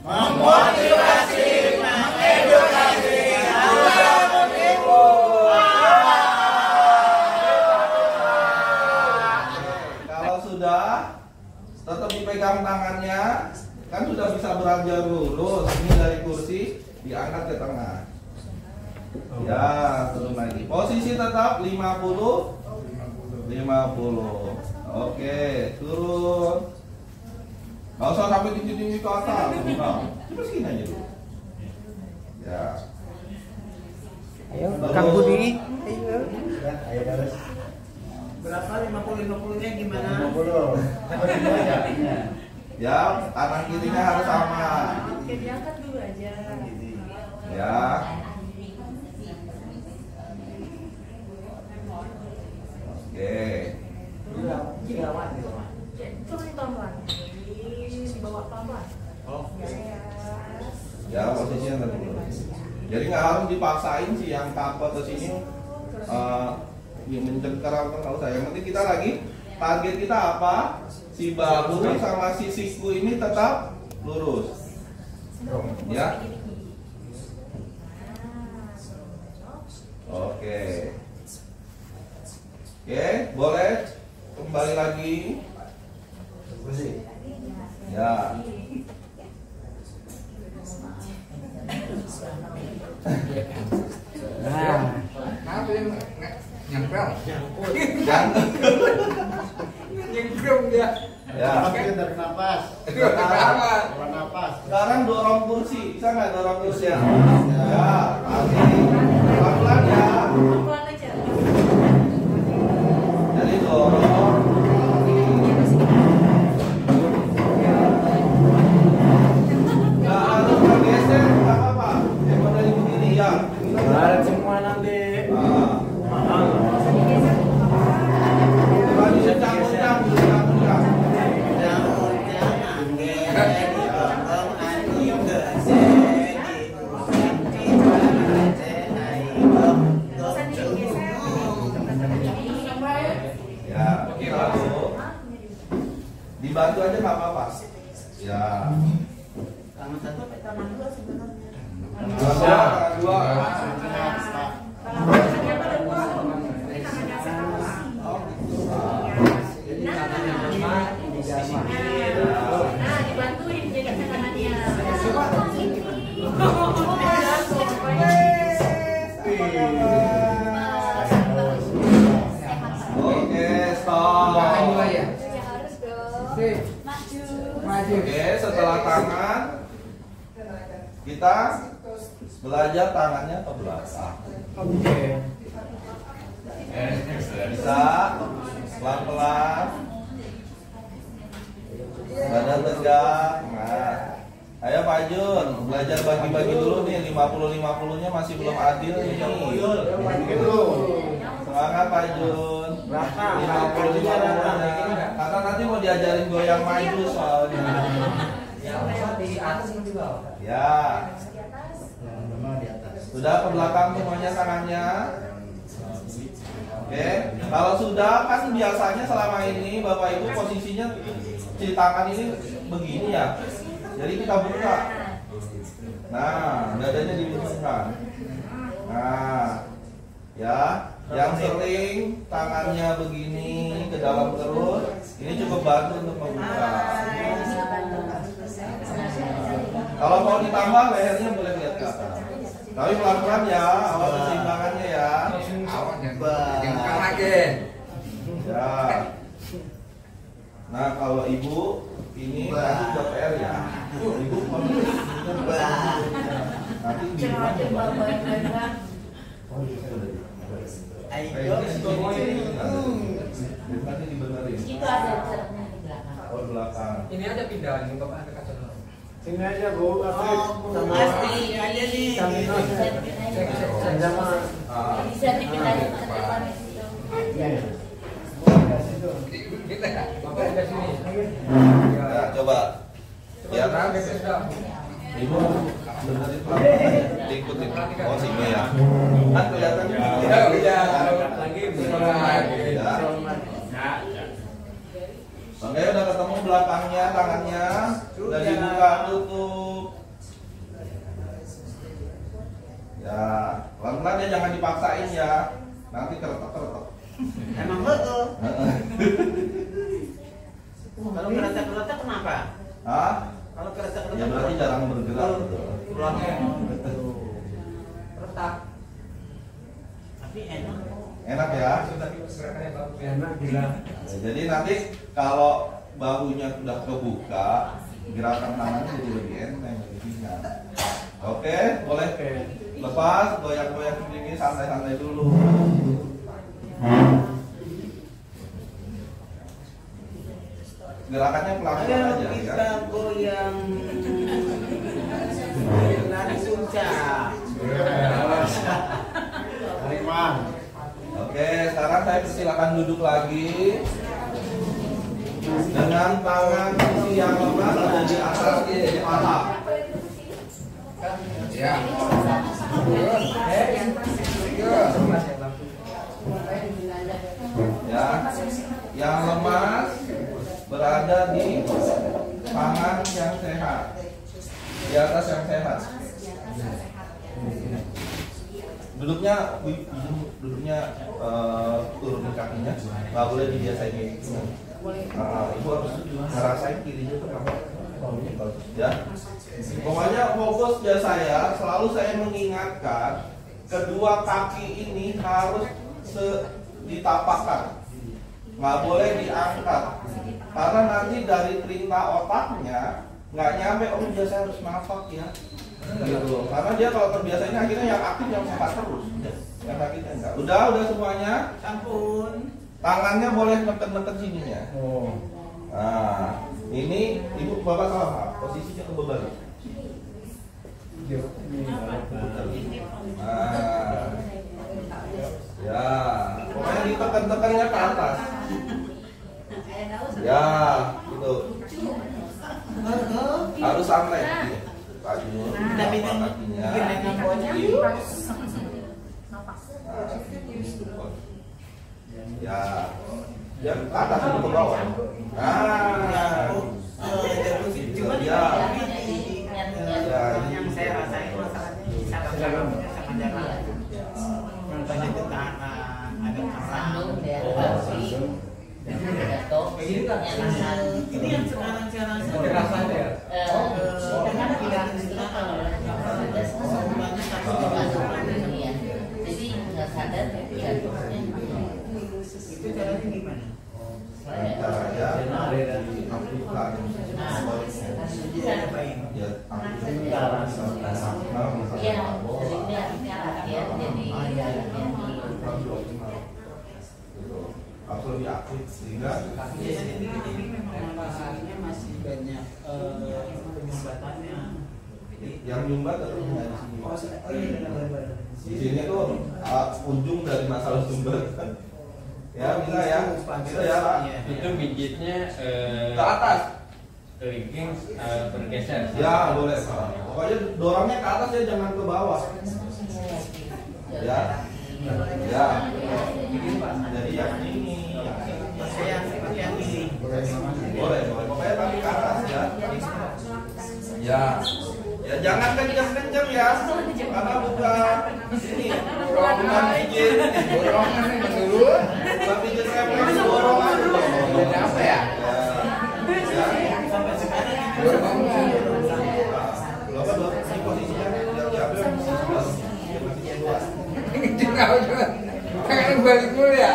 Memotivasi, mengedukasi, menghibur. Kalau sudah, tetap dipegang tangannya, kan sudah bisa beranjak lurus. Ini dari kursi diangkat ke tengah. Ya, turun lagi. Posisi tetap 50. Oke, turun. Gak usah sampai tinggi-tinggi ke atas. Terus gini aja dulu. Ya. Ayo, Kang Budi. Ayo. Ayo terus. Berapa 50-50-nya gimana? 50. Ya, kanan kirinya harus sama. Oke, diangkat dulu aja. Ya. Oke. Turun pelan-pelan. Dibawa pelan-pelan. Ya, posisinya terus. Jadi nggak harus dipaksain sih yang kapal ke sini mencengker atau nggak usah. Yang penting kita lagi target kita apa? Si bahu sama si siku ini tetap lurus. Ya. Oke. Oke, boleh kembali lagi. Ya. Nah, Yang Nyengkrum dia. ya. Tarik nafas. Sekarang, Nafas. sekarang dorong kursi, bisa nggak dorong kursi ya? Ya, lagi pelan-pelan ya. Pelan aja. Jadi dorong. Nggak harus bergeser, nggak apa-apa. Yang penting begini ya. bareng semua nanti. Coba dicampur-campur. Ya, lalu dibantu aja nggak apa-apa. Ya. Tangan satu apa tangan dua sebenarnya? Dua. Nah, dibantuin jadi tangannya. Oke, stop. Harus dong. Maju. Oke, setelah tangan kita belajar tangannya ke belakang. Oke. Bisa pelan-pelan. Badan tegak. Nah, ayo Pak Jun, belajar bagi-bagi dulu nih. 50-50-nya masih belum adil nih. Semangat Pak Jun. 50-50-nya. Karena nanti mau diajarin goyang maju soalnya. Di atas atau di bawah? Ya. Sudah ke belakang semuanya tangannya. Oke. Kalau sudah kan biasanya selama ini Bapak Ibu posisinya si tangan ini begini ya. Jadi kita buka. Nah, dadanya dibungkuskan. Nah, ya. Yang sering tangannya begini ke dalam terus, ini cukup bantu untuk membuka. Kalau mau ditambah lehernya boleh lihat ke atas. Tapi pelan-pelan ya, awas keseimbangannya ya. Jengkang lagi. Ya. Nah kalau ibu ini nanti buat PR ya. Ibu mau nanti di rumah coba. Ayo. Nanti dibenerin. Itu ada jaraknya di belakang. Oh belakang. Ini aja pindahin Bapak ada kaca dulu. Sini aja Bu, Afif. Pasti aja nih. Sama. Bisa dipindahin ke depan itu. Kita Bapak di sini. Ya coba. Ya kan. Ibu benerin pelan-pelan. Ikutin. Oh sini ya. Kan kelihatan. Lagi Ya. Oke, udah ketemu belakangnya, tangannya, udah dibuka tutup. jangan dipaksain ya, nanti keretek-keretek. Emang betul. Kalau keretek-keretek kenapa? Hah? Kalau keretek-keretek Ya berarti jarang bergerak gitu. tulangnya retak. Tapi enak. Enak ya. Enak gila. Ya, jadi nanti kalau bahunya sudah kebuka, gerakan tangannya jadi lebih enteng, lebih ringan. Oke, boleh lepas, goyang-goyang sedikit, santai-santai dulu. Gerakannya pelan-pelan Ayo aja kita ya. goyang. Lari puncak. Terima. Oke, sekarang saya persilakan duduk lagi dengan tangan sisi yang lemas ada di atas kepala. Ya. Ya, yang lemas berada di tangan yang sehat, di atas yang sehat. Duduknya turunin kakinya, nggak boleh dibiasain gitu. Ibu harus ngerasain kirinya tuh apa? Ya. Pokoknya fokus ya saya, selalu saya mengingatkan kedua kaki ini harus ditapakkan, nggak boleh diangkat, karena nanti dari perintah otaknya nggak nyampe, oh dia saya harus napak ya, gitu. Karena dia kalau terbiasa ini akhirnya yang aktif yang sehat terus, yang sakitnya enggak. Udah semuanya. Ampun. Tangannya boleh neken-neken sininya. Oh. Nah, ini ibu bapak salah, posisinya kebalik. Nah, ya, pokoknya ditekan-tekannya ke atas. Ya, gitu. Harus santai. Kakinya, kakinya. Ya, ya ke atas itu ke bawah. Nah, Cuma ya. yang saya rasain masalahnya cara sama jalan. Contohnya itu tangan, ada kerang. Ini yang sekarang saya rasain. Dengan pilihan sekarang. Jadi nggak sadar jatuhnya. Itu caranya gimana? Caranya amplifikan. Ya, Iya, seringnya ya, jadi harus lebih aktif sehingga Jadi memang masalahnya masih banyak penyumbatannya. yang nyumbat tetap di sini. Di sini tuh ujung dari masalah sumbatan. Ya bisa ya, bisa ya Pak. Itu pijitnya Ke atas. kelingking bergeser. Ya boleh Pak. Pokoknya dorongnya ke atas ya, jangan ke bawah. Ya, ya. Jadi yang ini, Saya seperti yang ini. boleh. Pokoknya kaki ke atas ya. Ya. Ya jangan kencang-kencang ya, karena bukan ini, bukan pijit. Dorongan ini dulu. Bukan pijit refleks, dorongan dulu. Jadi apa ya? Sampai sekarang Bapak dua ini posisinya diambil di sebelah dia masih luas. Juga tangan balik dulu ya.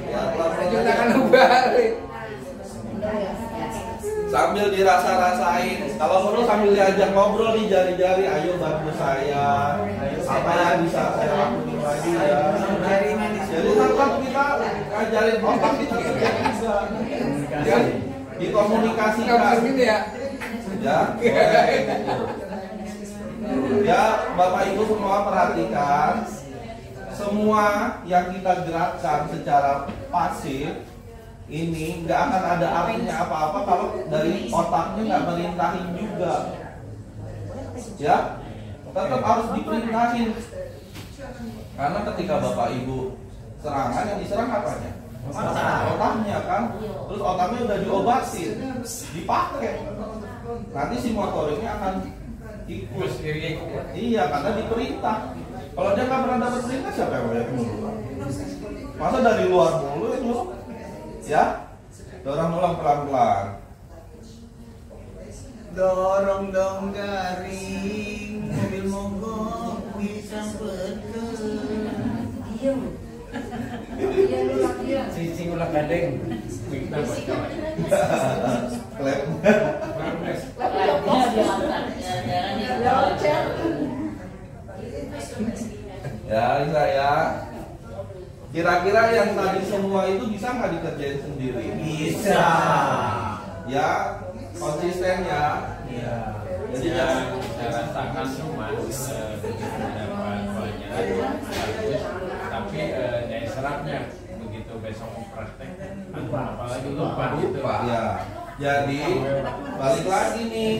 Ya pelan-pelan Tangan balik. sambil dirasa-rasain. Kalau perlu sambil diajak ngobrol di jari-jari, ayo bantu saya. Apa yang bisa saya lakukan lagi ya. Jadi tetap kita ngajarin otak kita kerja juga. Ya, dikomunikasikan. ya. Ya, boleh. Ya, Bapak Ibu semua perhatikan, semua yang kita gerakkan secara pasif ini nggak akan ada artinya apa-apa kalau dari otaknya nggak merintahin juga. Ya, tetap harus diperintahin. Karena ketika Bapak Ibu serangan, yang diserang apanya? Otaknya kan. Terus otaknya udah diobatin, dipakai. Nanti si motoriknya akan ikut. Iya, karena diperintah. Kalau dia nggak pernah dapat perintah, siapa yang banyak mulu? Masa dari luar mulu itu? Ya, dorong ulang pelan-pelan. Dorong dong garing, mobil mogok bisa Cici ulah gading. Klep. Ya, bisa ya. Kira-kira yang tadi semua itu bisa nggak dikerjain sendiri? Bisa. Ya, konsisten ya. Iya. Jadi Ya, jangan saya rasakan cuma begitu mendapat pelajaran bagus, tapi daya serapnya begitu besok mau praktek, apalagi lupa gitu. lupa ya. Jadi balik lagi nih,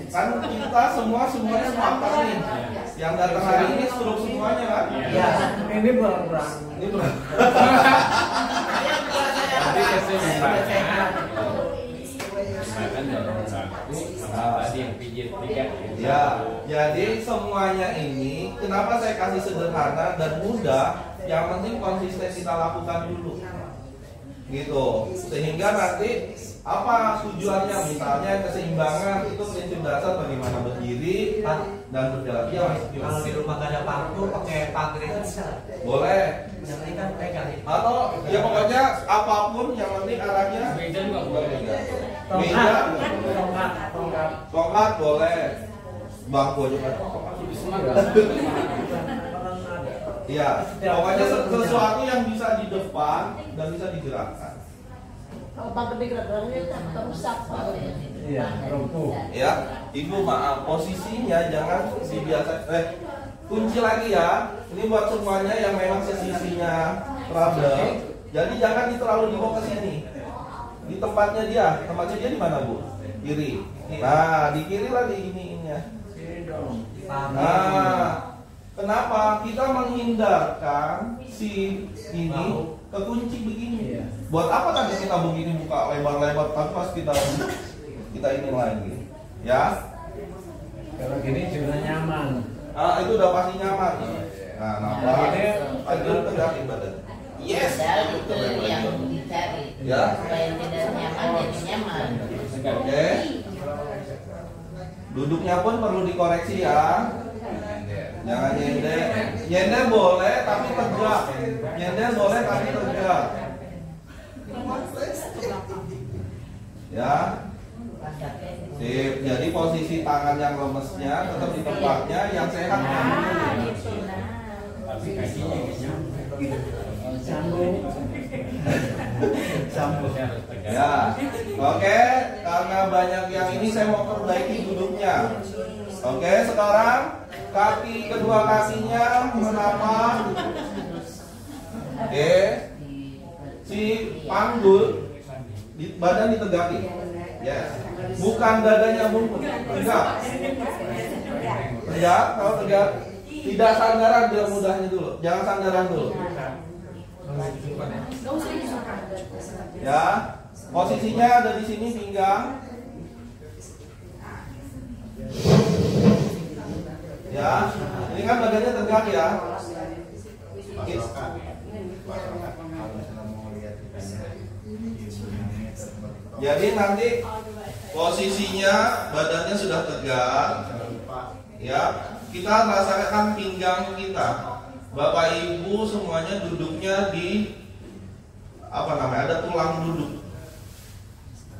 kan kita semuanya hafal nih. Yang datang hari ini suruh semuanya kan? Iya. Ini kurang. Ini berat. Tapi kesimpulannya, makan dorong baku sama tadi yang pijit tiga. Ya, jadi semuanya ini kenapa saya kasih sederhana dan mudah? Yang penting konsisten kita lakukan dulu, gitu. Sehingga nanti apa tujuannya? Misalnya keseimbangan itu prinsip dasar bagaimana berdiri dan berjalan. Iya, Mas. Kalau di rumah gak ada paku, pakai pagar itu bisa. Boleh. Yang ini kan pegang. Atau ya pokoknya apapun yang penting arahnya. Meja juga boleh. Meja, Tongkat. tongkat boleh. Bangku aja kan. Iya, pokoknya sesuatu yang bisa di depan dan bisa digerakkan. Kalau tak gede gerak-geraknya tak rusak. Iya, lumpuh. Ya, Ibu maaf, posisinya jangan dibiasa. Kunci lagi ya. Ini buat semuanya yang memang sesisinya problem. Jadi jangan terlalu dibawa ke sini. Di tempatnya dia di mana Bu? Kiri. Nah, di kiri lah diginiinnya. Nah, kenapa kita menghindarkan si ini kekunci begini? Buat apa tadi kita begini buka lebar-lebar tapi pas kita ini lagi, ya? Kalau gini sudah nyaman. Ah, itu udah pasti nyaman. Nah, nambah. Aduh, tegakin badan. Yes. Itu yang dicari. Ya. Supaya tidak nyaman jadi nyaman. Oke. Duduknya pun perlu dikoreksi ya. Jangan nyender. Nyender boleh tapi tegak. Nyender boleh tapi tegak. Ya. Sip. Jadi posisi tangan yang lemesnya tetap di tempatnya, yang sehat. Tapi kakinya kayaknya Sambung. harus tegas. Ya. Oke, karena banyak yang ini saya mau perbaiki duduknya. Oke, sekarang kedua kakinya menapak. Oke. Si panggul badan ditegaki. Yes. Bukan dadanya bungkuk. Tegak. Tegak, kalau tegak. Tidak sandaran biar mudahnya dulu. Jangan sandaran dulu. Ya. Posisinya ada di sini pinggang. Ya. Ini kan badannya tegak ya. Jadi nanti posisinya badannya sudah tegak, ya. Kita rasakan pinggang kita. Bapak Ibu semuanya duduknya di ada tulang duduk.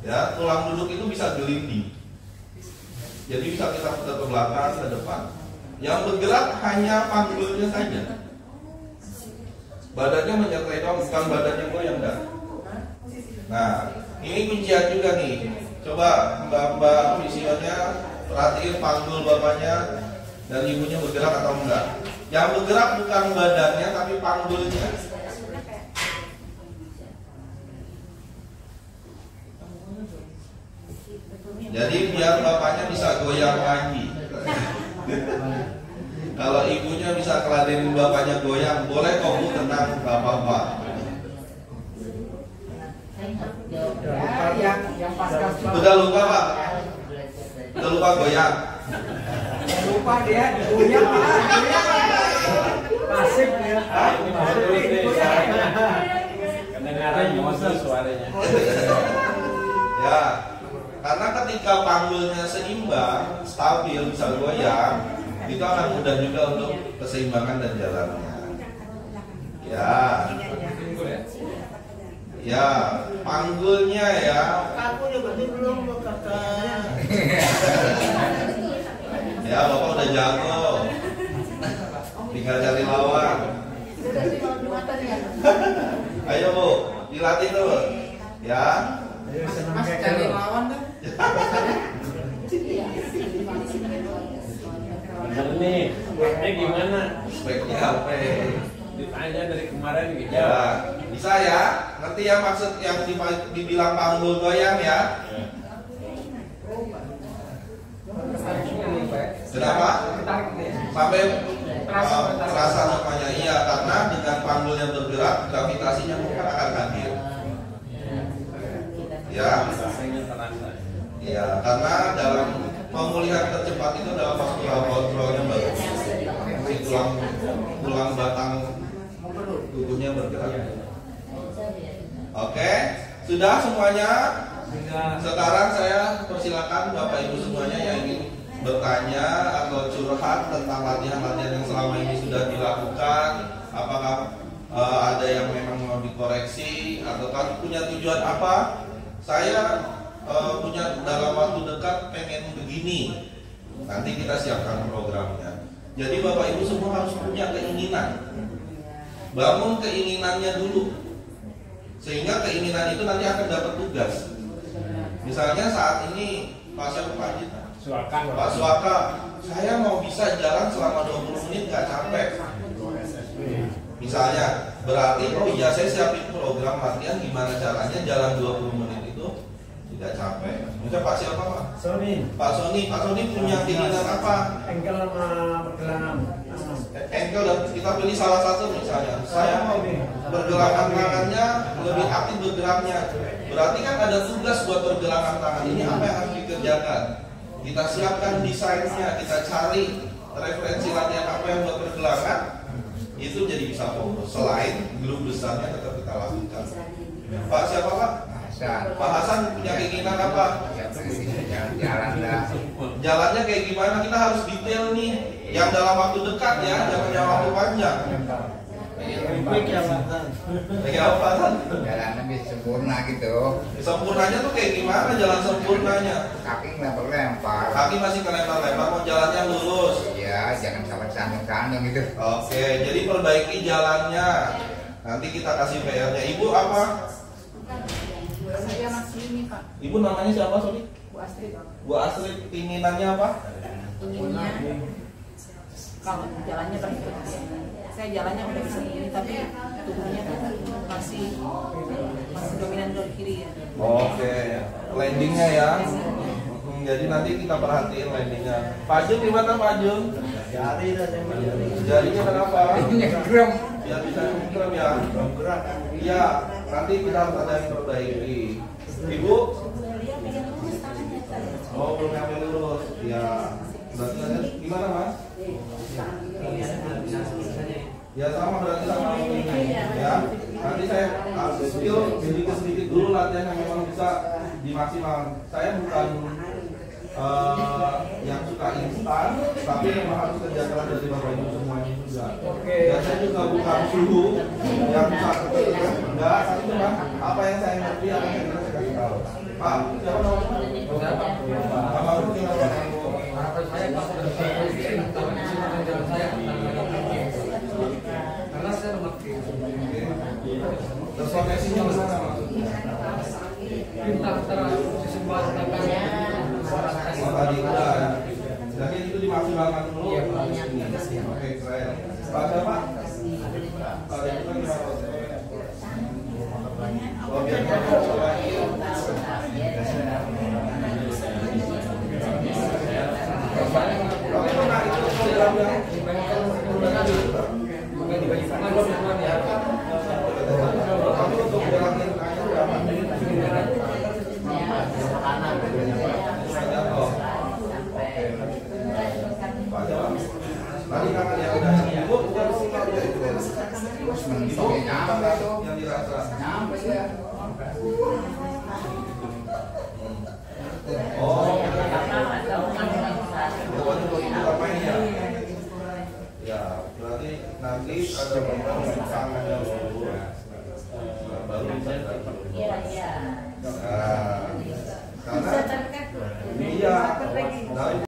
Ya, tulang duduk itu bisa gelinding. Jadi bisa kita putar ke belakang, ke depan. Yang bergerak hanya panggulnya saja. Badannya menyertai dong, bukan badannya goyang dah. Nah, ini kuncian juga nih. Coba mbak-mbak visionya perhatiin panggul bapaknya dan ibunya bergerak atau enggak. Yang bergerak bukan badannya tapi panggulnya. Jadi biar bapaknya bisa goyang lagi. Kalau ibunya bisa keladenin bapaknya goyang, boleh kok Bu, tenang, gak apa-apa. Yang pas Udah lupa Pak? Udah lupa goyang? lupa dia goyang. Sip ya. Ah, ini bagus nih suaranya. Kedengaran monster suaranya. Ya, karena ketika panggulnya seimbang, stabil, bisa goyang, itu akan mudah juga untuk keseimbangan dan jalannya. Ya, ya, panggulnya ya. Aku juga belum kakak. Ya, Bapak udah jago. Tinggal cari lawan. Ayo Bu, dilatih tuh. Ya. Mas cari lawan kan? Bener nih, gimana? Speknya apa? Ditanya dari kemarin gitu. Ya, bisa ya? Ngerti ya maksud yang dibilang panggul goyang ya? Kenapa? Sampai terasa namanya iya, karena dengan panggul yang bergerak, gravitasinya bukan akan hadir. Ya, Rasanya terasa. ya, karena dalam pemulihan tercepat itu adalah postural kontrolnya baru. Si tulang batang tubuhnya bergerak. Oke, sudah semuanya. Sekarang saya persilakan Bapak Ibu semuanya yang ingin bertanya atau curhat tentang latihan-latihan yang selama ini sudah dilakukan. Apakah ada yang memang mau dikoreksi atau kan punya tujuan apa? Saya punya dalam waktu dekat pengen begini. Nanti kita siapkan programnya. Jadi Bapak Ibu semua harus punya keinginan. Bangun keinginannya dulu. Sehingga keinginan itu nanti akan dapat tugas. Misalnya saat ini Pak Suaka, saya mau bisa jalan selama 20 menit gak capek. Misalnya, berarti oh iya saya siapin program latihan gimana caranya jalan 20 menit itu tidak capek. Misalnya Pak siapa Pak? Pak Sony punya keinginan apa? Engkel sama pergelangan. Engkel dan kita pilih salah satu misalnya. Saya mau pergelangan tangannya lebih aktif bergeraknya. Berarti kan ada tugas buat pergelangan tangan ini apa yang harus dikerjakan. Kita siapkan desainnya, kita cari referensi latihan apa yang buat pergelangan. Itu jadi bisa fokus. Selain grup besarnya tetap kita lakukan. Pak siapa Pak? Pak Hasan punya keinginan apa? Jalan dah. Jalannya kayak gimana? Kita harus detail nih. Yang dalam waktu dekat ya, jangan dalam waktu panjang. Kayak apa Hasan? Jalannya bisa sempurna gitu. Sempurnanya tuh kayak gimana jalan sempurnanya? Kaki lempar-lempar. Kaki masih kelempar-lempar, mau jalannya lurus. Iya, jangan sampai sandung-sandung gitu. Oke, jadi perbaiki jalannya. Nanti kita kasih PR-nya. Ibu apa? Saya masih ini Pak, Ibu namanya siapa, sorry? Bu Astrid. Bu Astrid, keinginannya apa? Inginnya kalau jalannya berikut, saya jalannya udah bisa begini tapi tubuhnya masih dominan ke kiri ya. Oke, landingnya ya. Jadi nanti kita perhatiin landingnya. Pak Jun gimana Pak Jun? Jarinya kenapa? Geram. Biar bisa gerak ya. Iya, nanti kita harus ada yang perbaiki. Ibu? Oh, belum nyampe lurus. Ya, berarti nanti gimana Mas? Ya sama berarti sama ini. Ya, nanti saya skill sedikit dulu latihan yang memang bisa dimaksimalkan. Saya bukan yang suka instan, tapi memang harus kerja keras dari Bapak Ibu semuanya juga. Dan saya juga bukan suhu yang bisa enggak, tapi memang apa yang saya ngerti, apa yang saya kasih tahu. Pak, siapa namanya? Pak Baru gimana Pak? Harapan saya karena saya mengerti. Terus koneksinya mana maksudnya? Antara sisi bawah Oh tadi udah ya. Jadi itu dimaksimalkan dulu. Oke, keren. Pak siapa? Pak itu kan gimana? Oh biar Oke, nah itu program yang tapi untuk gerakin kayu berapa? Tadi kan yang udah ibu Ibu, apa yang dirasa? Nyampe ya. Oh, pokoknya begitu ngapain ya? Ya, berarti nanti ada beberapa tangan yang